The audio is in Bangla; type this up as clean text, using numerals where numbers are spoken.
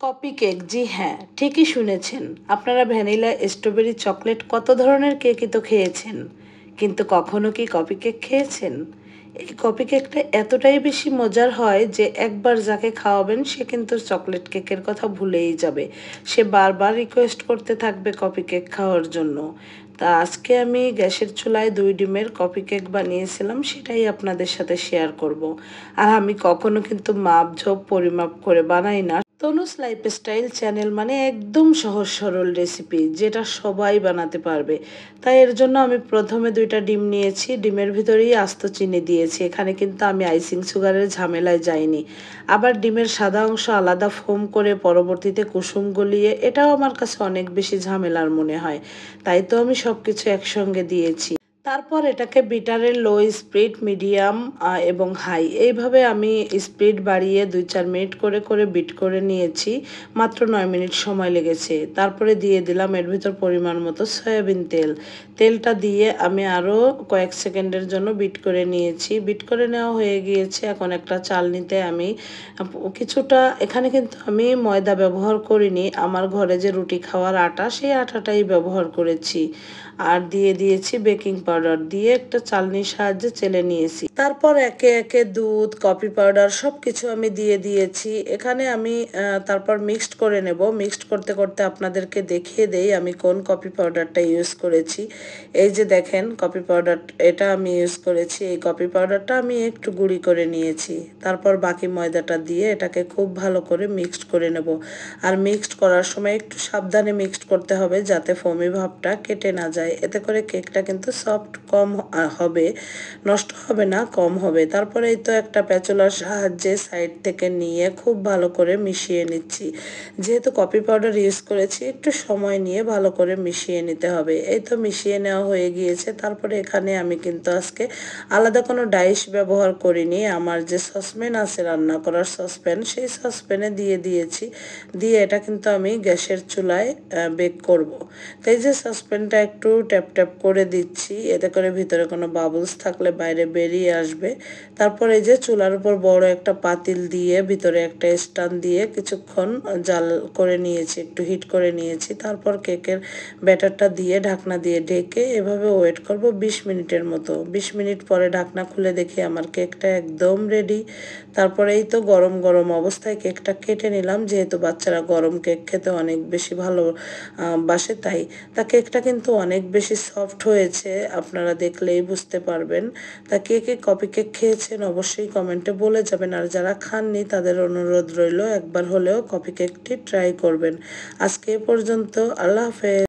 কপি কেক, জি হ্যাঁ, ঠিকই শুনেছেন। আপনারা ভ্যানিলা, স্ট্রবেরি, চকলেট কত ধরনের কেকই তো খেয়েছেন। কিন্তু কখনো কি কপি কেক খেয়েছেন? এই কপি কেকটা এতটাই বেশি মজার হয় যে একবার যাকে খাওয়াবেন সে কিন্তু চকলেট কেকের কথা ভুলেই যাবে। সে বারবার রিকোয়েস্ট করতে থাকবে কপি কেক খাওয়ার জন্য। তা আজকে আমি গ্যাসের চুলায় ২ ডিমের কপি কেক বানিয়েছিলাম, সেটাই আপনাদের সাথে শেয়ার করব। আর আমি কখনো কিন্তু মাপঝোপ পরিমাপ করে বানাই না। তনুজ লাইফস্টাইল চ্যানেল মানে একদম সহজ সরল রেসিপি যেটা সবাই বানাতে পারবে। তাই এর জন্য আমি প্রথমে ২টা ডিম নিয়েছি, ডিমের ভিতরেই আস্ত চিনি দিয়েছি। এখানে কিন্তু আমি আইসিং সুগারের ঝামেলায় যাইনি। আবার ডিমের সাদা অংশ আলাদা ফোম করে পরবর্তীতে কুসুম গলিয়ে, এটাও আমার কাছে অনেক বেশি ঝামেলার মনে হয়। তাই তো আমি সব কিছু একসঙ্গে দিয়েছি। তারপর এটাকে বিটারের লো স্পিড, মিডিয়াম এবং হাই এইভাবে আমি স্পিড বাড়িয়ে ২-৪ মিনিট করে করে বিট করে নিয়েছি। মাত্র ৯ মিনিট সময় লেগেছে। তারপরে দিয়ে দিলাম এর ভিতর পরিমাণ মতো সয়াবিন তেল। তেলটা দিয়ে আমি আরও কয়েক সেকেন্ডের জন্য বিট করে নিয়েছি। বিট করে নেওয়া হয়ে গিয়েছে। এখন একটা চালনিতে আমি কিছুটা, এখানে কিন্তু আমি ময়দা ব্যবহার করিনি। আমার ঘরে যে রুটি খাওয়ার আটা, সেই আটাটাই ব্যবহার করেছি। আর দিয়ে দিয়েছি বেকিং পাউডার, দিয়ে একটা চালনির সাহায্যে চেলে নিয়েছি। তারপর একে একে দুধ, কফি পাউডার সব কিছু আমি দিয়ে দিয়েছি। এখানে আমি তারপর মিক্সড করে নেব। মিক্সড করতে করতে আপনাদেরকে দেখিয়ে দেই আমি কোন কফি পাউডারটা ইউজ করেছি। এই যে দেখেন কফি পাউডার, এটা আমি ইউজ করেছি। এই কফি পাউডারটা আমি একটু গুঁড়ি করে নিয়েছি। তারপর বাকি ময়দাটা দিয়ে এটাকে খুব ভালো করে মিক্সড করে নেব। আর মিক্সড করার সময় একটু সাবধানে মিক্সড করতে হবে যাতে ফোমি ভাবটা কেটে না যায়। এতে করে কেকটা কিন্তু সফট কম হবে, নষ্ট হবে না, কম হবে। তারপরে এই তো একটা প্যাচুলার সাহায্যে সাইড থেকে নিয়ে খুব ভালো করে মিশিয়ে নিচ্ছি। যেহেতু কফি পাউডার ইউজ করেছি, একটু সময় নিয়ে ভালো করে মিশিয়ে নিতে হবে। এই তো মিশিয়ে নেওয়া হয়ে গিয়েছে। তারপরে এখানে আমি কিন্তু আজকে আলাদা কোনো ডাইশ ব্যবহার করিনি। আমার যে সসপ্যান আছে, রান্না করার সসপ্যান, সেই সসপ্যানে দিয়ে দিয়েছি। দিয়ে এটা কিন্তু আমি গ্যাসের চুলায় বেক করব। তাই যে সসপ্যানটা একটু ট্যাপ ট্যাপ করে দিচ্ছি, এতে করে ভিতরে কোনো বাবলস থাকলে বাইরে বেরিয়ে আসবে। তারপর এই যে চুলার উপর বড় একটা পাতিল দিয়ে ভিতরে একটা স্ট্যান্ড দিয়ে কিছুক্ষণ জাল করে নিয়েছি, একটু হিট করে নিয়েছি। তারপর কেকের ব্যাটারটা দিয়ে ঢাকনা দিয়ে ঢেকে এভাবে ওয়েট করব ২০ মিনিটের মতো। ২০ মিনিট পরে ঢাকনা খুলে দেখি আমার কেকটা একদম রেডি। তারপরে এই তো গরম গরম অবস্থায় কেকটা কেটে নিলাম, যেহেতু বাচ্চারা গরম কেক খেতে অনেক বেশি ভালো বাসে। তাই কেকটা কিন্তু অনেক বেশি সফট হয়েছে, আপনারা দেখলেই বুঝতে পারবেন। তা কে কে কপি কেক খেয়েছেন অবশ্যই কমেন্টে বলে যাবেন। আর যারা খাননি তাদের অনুরোধ রইল একবার হলেও কপি কেকটি ট্রাই করবেন। আজকে এ পর্যন্ত, আল্লাহ হাফেজ।